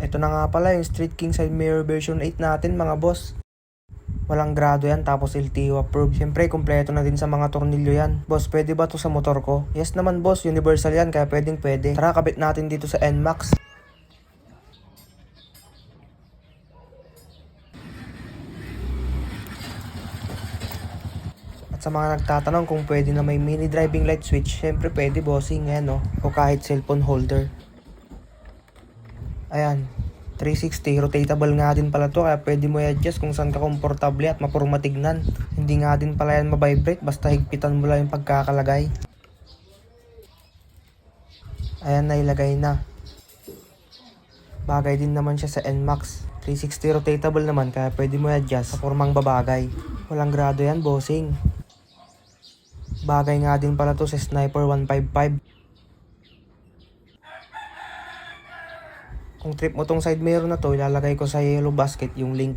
Ito na nga pala yung Street King side mirror version 8 natin mga boss. Walang grado yan tapos LTO approved. Siyempre kumpleto na din sa mga tornilyo yan. Boss, pwede ba to sa motor ko? Yes naman boss, universal yan kaya pwede. Tara, kabit natin dito sa NMAX. Sa mga nagtatanong kung pwede na may mini driving light switch, syempre pwede bossing, ayan o kahit cellphone holder. Ayan, 360, rotatable nga din pala to, kaya pwede mo i-adjust kung saan ka komportable at mapurong matignan. Hindi nga din pala yan mabibrate, basta higpitan mo lang yung pagkakalagay. Ayan, nailagay na. Bagay din naman siya sa NMAX. 360 rotatable naman, kaya pwede mo i-adjust sa formang babagay. Walang grado yan bossing. Bagay nga din pala to sa Sniper 155. Kung trip mo tong side mirror na to, ilalagay ko sa yellow basket yung link.